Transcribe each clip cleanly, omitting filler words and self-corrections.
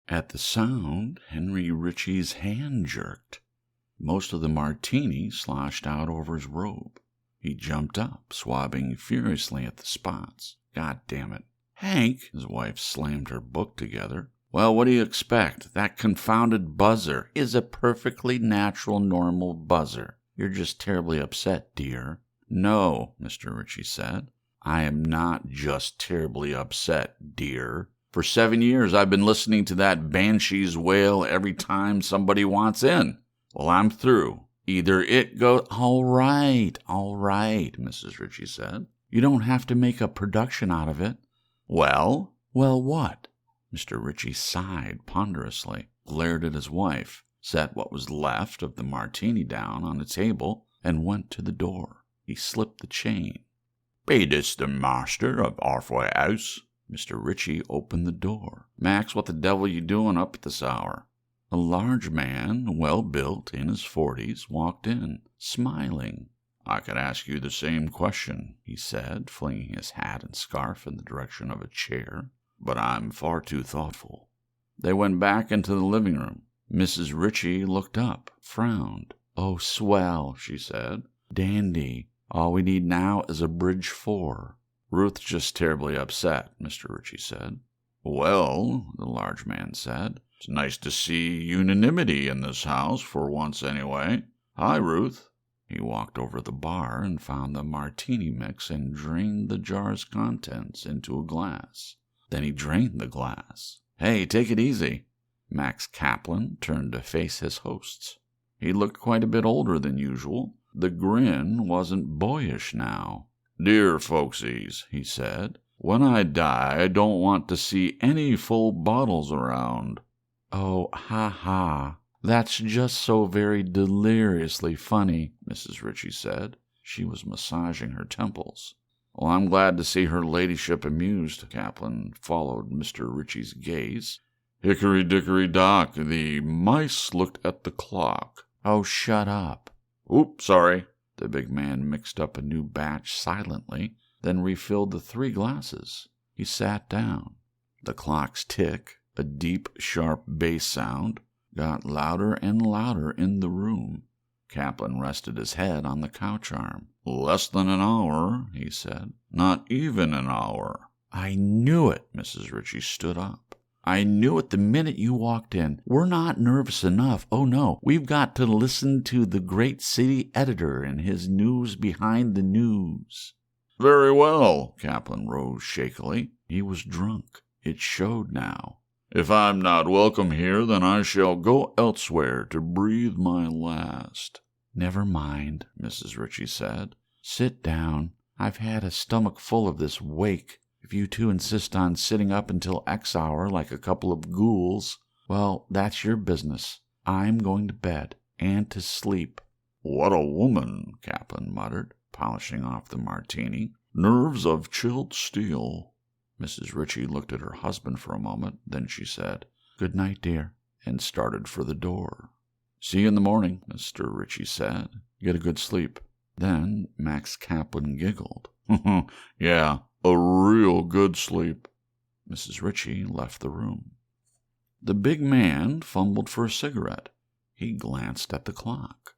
At the sound, Henry Ritchie's hand jerked. Most of the martini sloshed out over his robe. He jumped up, swabbing furiously at the spots. God damn it. Hank, his wife slammed her book together. Well, what do you expect? That confounded buzzer is a perfectly natural, normal buzzer. You're just terribly upset, dear. No, Mr. Ritchie said. I am not just terribly upset, dear. For 7 years I've been listening to that banshee's wail every time somebody wants in. Well, I'm through. Either it goes... All right, Mrs. Ritchie said. You don't have to make a production out of it. Well? Well, what? Mr. Ritchie sighed ponderously, glared at his wife, set what was left of the martini down on the table, and went to the door. He slipped the chain. Be this the master of Arthur House? Mr. Ritchie opened the door. Max, what the devil you doing up at this hour? A large man, well-built, in his 40s, walked in, smiling. I could ask you the same question, he said, flinging his hat and scarf in the direction of a chair, but I'm far too thoughtful. They went back into the living room. Mrs. Ritchie looked up, frowned. Oh, swell, she said. Dandy. All we need now is a bridge 4. Ruth's just terribly upset, Mr. Ritchie said. Well, the large man said, it's nice to see unanimity in this house, for once anyway. Hi, Ruth. He walked over to the bar and found the martini mix and drained the jar's contents into a glass. Then he drained the glass. Hey, take it easy. Max Kaplan turned to face his hosts. He looked quite a bit older than usual. The grin wasn't boyish now. Dear folksies, he said, when I die, I don't want to see any full bottles around. Oh, ha. That's just so very deliriously funny, Mrs. Ritchie said. She was massaging her temples. Well, I'm glad to see her ladyship amused. Kaplan followed Mr. Ritchie's gaze. Hickory-dickory-dock, the mice looked at the clock. Oh, shut up. Oops, sorry. The big man mixed up a new batch silently, then refilled the 3 glasses. He sat down. The clock's tick, a deep, sharp bass sound, got louder and louder in the room. Kaplan rested his head on the couch arm. Less than an hour, he said. Not even an hour. I knew it, Mrs. Ritchie stood up. I knew it the minute you walked in. We're not nervous enough. Oh, no. We've got to listen to the great city editor and his news behind the news. Very well. Kaplan rose shakily. He was drunk. It showed now. If I'm not welcome here, then I shall go elsewhere to breathe my last. Never mind, Mrs. Ritchie said. Sit down. I've had a stomach full of this wake. If you two insist on sitting up until X hour like a couple of ghouls, well, that's your business. I'm going to bed, and to sleep. What a woman, Kaplan muttered, polishing off the martini. Nerves of chilled steel. Mrs. Ritchie looked at her husband for a moment, then she said, Good night, dear, and started for the door. See you in the morning, Mr. Ritchie said. Get a good sleep. Then Max Kaplan giggled. Yeah, a real good sleep. Mrs. Ritchie left the room. The big man fumbled for a cigarette. He glanced at the clock.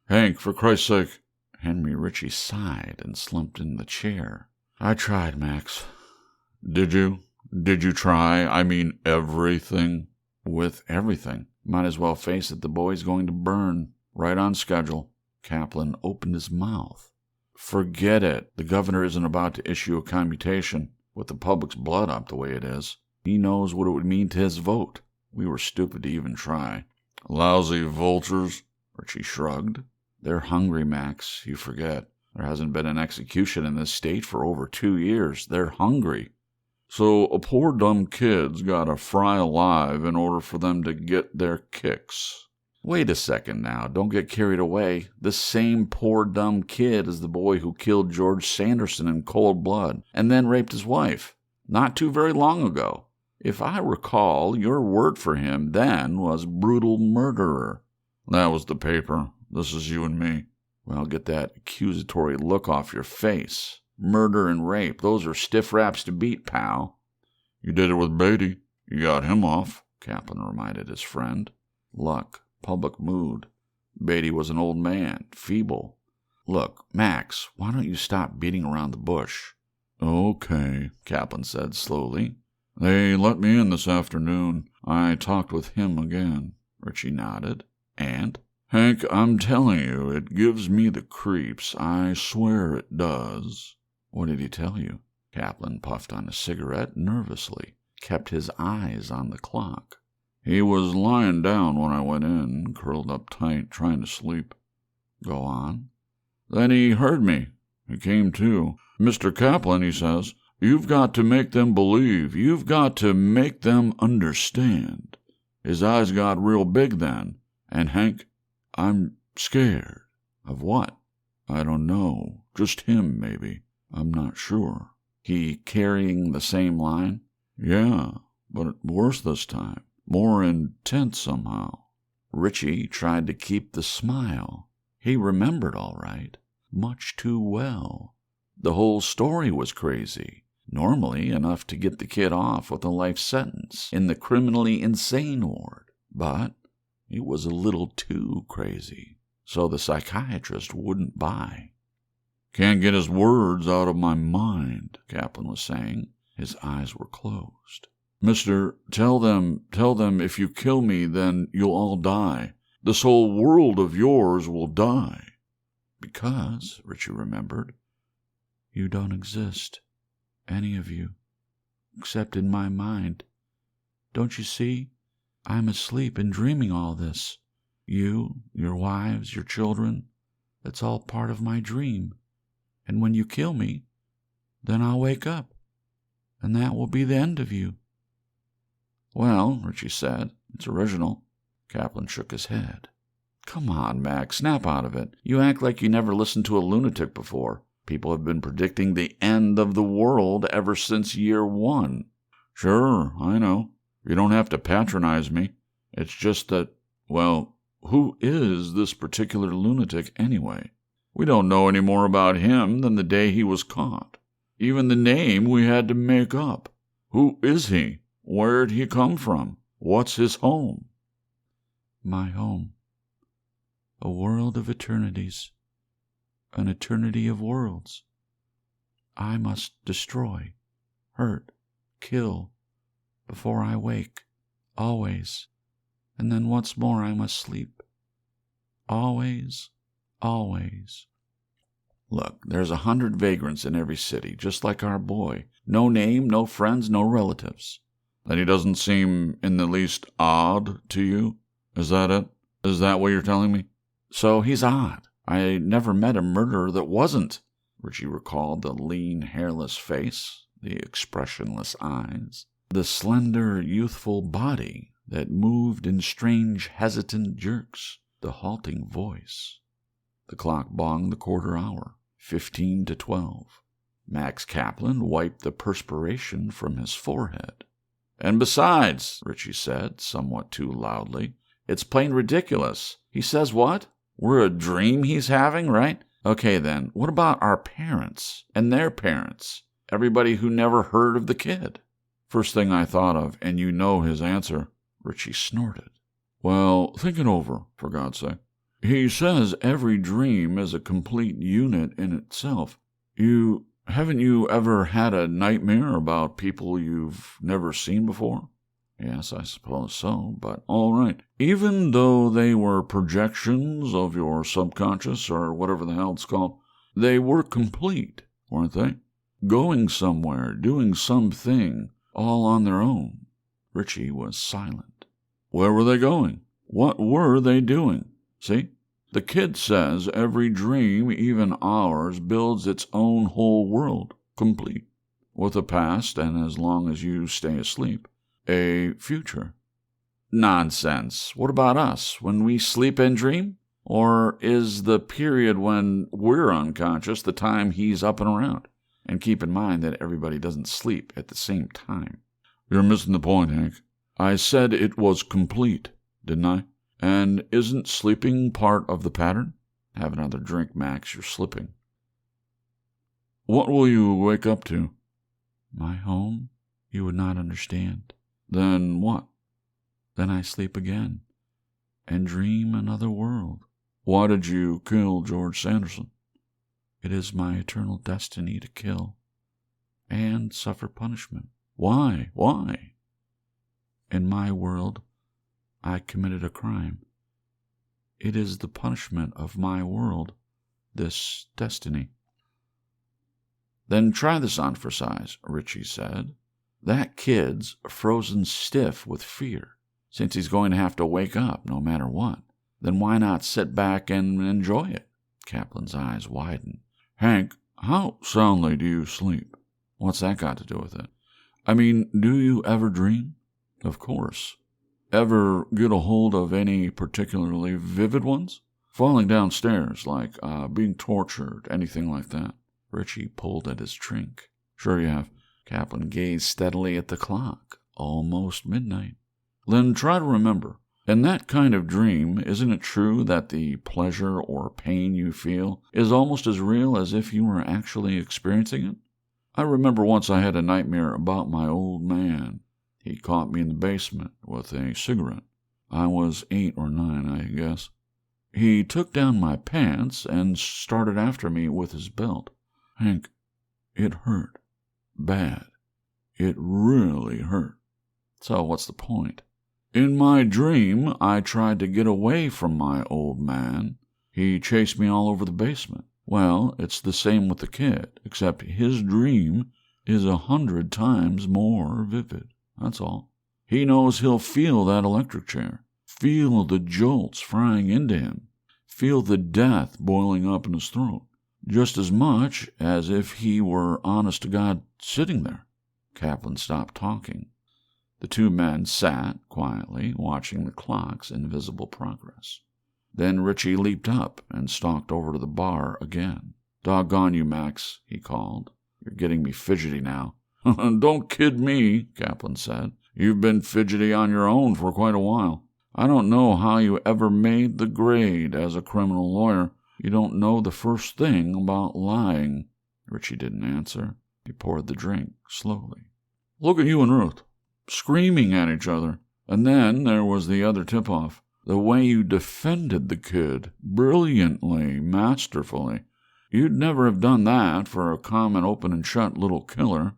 Hank, for Christ's sake. Henry Ritchie sighed and slumped in the chair. I tried, Max. Did you? Did you try? I mean everything? With everything. Might as well face it, the boy's going to burn. Right on schedule. Kaplan opened his mouth. Forget it. The governor isn't about to issue a commutation. With the public's blood up the way it is. He knows what it would mean to his vote. We were stupid to even try. Lousy vultures. Ritchie shrugged. They're hungry, Max. You forget. There hasn't been an execution in this state for over 2 years. They're hungry. So a poor dumb kid's got to fry alive in order for them to get their kicks. Wait a second now. Don't get carried away. This same poor dumb kid is the boy who killed George Sanderson in cold blood and then raped his wife. Not too very long ago. If I recall, your word for him then was brutal murderer. That was the paper. This is you and me. Well, get that accusatory look off your face. Murder and rape, those are stiff raps to beat, pal. You did it with Beatty. You got him off. Kaplan reminded his friend. Luck, public mood. Beatty was an old man, feeble. Look, Max, why don't you stop beating around the bush? Okay, Kaplan said slowly. They let me in this afternoon. I talked with him again. Richie nodded. And? Hank, I'm telling you, it gives me the creeps. I swear it does. What did he tell you? Kaplan puffed on a cigarette nervously, kept his eyes on the clock. He was lying down when I went in, curled up tight, trying to sleep. Go on. Then he heard me. He came to. Mr. Kaplan, he says, you've got to make them believe. You've got to make them understand. His eyes got real big then. And, Hank, I'm scared. Of what? I don't know. Just him, maybe. I'm not sure. He carrying the same line? Yeah, but worse this time. More intense somehow. Richie tried to keep the smile. He remembered all right. Much too well. The whole story was crazy. Normally enough to get the kid off with a life sentence in the criminally insane ward. But it was a little too crazy. So the psychiatrist wouldn't buy. Can't get his words out of my mind, Kaplan was saying. His eyes were closed. Mister, tell them if you kill me, then you'll all die. This whole world of yours will die. Because, Richie remembered, you don't exist, any of you, except in my mind. Don't you see? I'm asleep and dreaming all this. You, your wives, your children, it's all part of my dream. And when you kill me, then I'll wake up, and that will be the end of you. Well, Richie said, it's original. Kaplan shook his head. Come on, Max, snap out of it. You act like you never listened to a lunatic before. People have been predicting the end of the world ever since year one. Sure, I know. You don't have to patronize me. It's just that, well, who is this particular lunatic anyway? We don't know any more about him than the day he was caught. Even the name we had to make up. Who is he? Where'd he come from? What's his home? My home. A world of eternities. An eternity of worlds. I must destroy, hurt, kill, before I wake, always. And then once more I must sleep. Always, always. Look, there's 100 vagrants in every city, just like our boy. No name, no friends, no relatives. Then he doesn't seem in the least odd to you? Is that it? Is that what you're telling me? So he's odd. I never met a murderer that wasn't. Richie recalled the lean, hairless face, the expressionless eyes, the slender, youthful body that moved in strange, hesitant jerks, the halting voice. The clock bonged the quarter hour, 15 to 12. Max Kaplan wiped the perspiration from his forehead. And besides, Richie said, somewhat too loudly, it's plain ridiculous. He says what? We're a dream he's having, right? Okay, then, what about our parents and their parents? Everybody who never heard of the kid? First thing I thought of, and you know his answer. Richie snorted. Well, think it over, for God's sake. He says every dream is a complete unit in itself. Haven't you ever had a nightmare about people you've never seen before? Yes, I suppose so, but all right. Even though they were projections of your subconscious, or whatever the hell it's called, they were complete, weren't they? Going somewhere, doing something, all on their own. Richie was silent. Where were they going? What were they doing? See? The kid says every dream, even ours, builds its own whole world, complete, with a past, and as long as you stay asleep, a future. Nonsense. What about us, when we sleep and dream? Or is the period when we're unconscious the time he's up and around? And keep in mind that everybody doesn't sleep at the same time. You're missing the point, Hank. I said it was complete, didn't I? And isn't sleeping part of the pattern? Have another drink, Max, you're slipping. What will you wake up to? My home? You would not understand. Then what? Then I sleep again and dream another world. Why did you kill George Sanderson? It is my eternal destiny to kill and suffer punishment. Why? Why? In my world, I committed a crime. It is the punishment of my world, this destiny. Then try this on for size, Richie said. That kid's frozen stiff with fear. Since he's going to have to wake up no matter what, then why not sit back and enjoy it? Kaplan's eyes widened. Hank, how soundly do you sleep? What's that got to do with it? I mean, do you ever dream? Of course. Ever get a hold of any particularly vivid ones? Falling downstairs, like being tortured, anything like that? Richie pulled at his drink. Sure you have. Kaplan gazed steadily at the clock. Almost midnight. Then try to remember. In that kind of dream, isn't it true that the pleasure or pain you feel is almost as real as if you were actually experiencing it? I remember once I had a nightmare about my old man. He caught me in the basement with a cigarette. I was 8 or 9, I guess. He took down my pants and started after me with his belt. Hank, it hurt. Bad. It really hurt. So what's the point? In my dream, I tried to get away from my old man. He chased me all over the basement. Well, it's the same with the kid, except his dream is 100 times more vivid. That's all. He knows he'll feel that electric chair, feel the jolts frying into him, feel the death boiling up in his throat, just as much as if he were honest to God sitting there. Kaplan stopped talking. The two men sat quietly, watching the clock's invisible progress. Then Richie leaped up and stalked over to the bar again. Doggone you, Max, he called. You're getting me fidgety now. Don't kid me, Kaplan said. You've been fidgety on your own for quite a while. I don't know how you ever made the grade as a criminal lawyer. You don't know the first thing about lying. Richie didn't answer. He poured the drink slowly. Look at you and Ruth, screaming at each other. And then there was the other tip-off. The way you defended the kid, brilliantly, masterfully. You'd never have done that for a common open and shut little killer.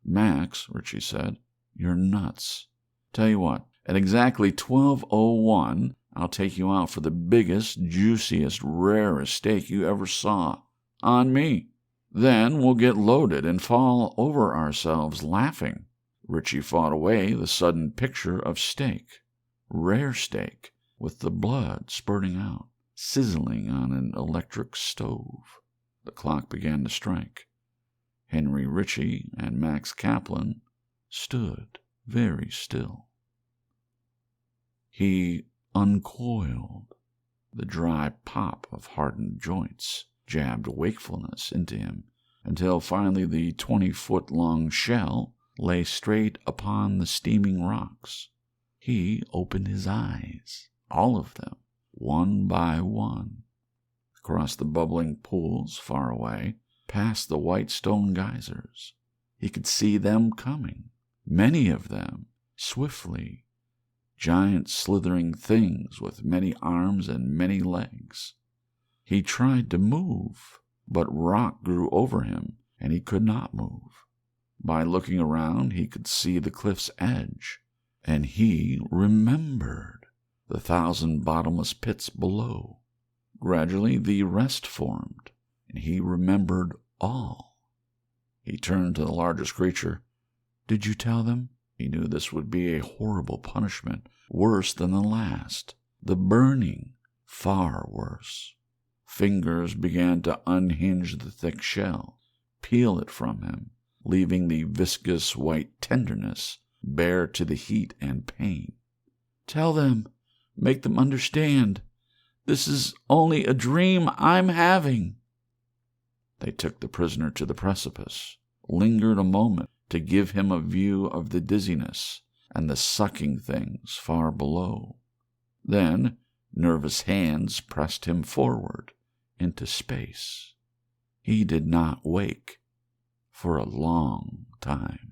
Max, Richie said, you're nuts. Tell you what, at exactly 12:01, I'll take you out for the biggest, juiciest, rarest steak you ever saw. On me. Then we'll get loaded and fall over ourselves laughing. Richie fought away the sudden picture of steak. Rare steak, with the blood spurting out, sizzling on an electric stove. The clock began to strike. Henry Ritchie and Max Kaplan stood very still. He uncoiled. The dry pop of hardened joints jabbed wakefulness into him until finally the 20-foot-long shell lay straight upon the steaming rocks. He opened his eyes, all of them, one by one. Across the bubbling pools far away, past the white stone geysers, he could see them coming, many of them, swiftly, giant slithering things with many arms and many legs. He tried to move, but rock grew over him, and he could not move. By looking around, he could see the cliff's edge, and he remembered the 1,000 bottomless pits below. Gradually, the rest formed, and he remembered all. He turned to the largest creature. Did you tell them? He knew this would be a horrible punishment, worse than the last. The burning, far worse. Fingers began to unhinge the thick shell, peel it from him, leaving the viscous white tenderness bare to the heat and pain. Tell them, make them understand. This is only a dream I'm having. They took the prisoner to the precipice, lingered a moment to give him a view of the dizziness and the sucking things far below. Then nervous hands pressed him forward into space. He did not wake for a long time.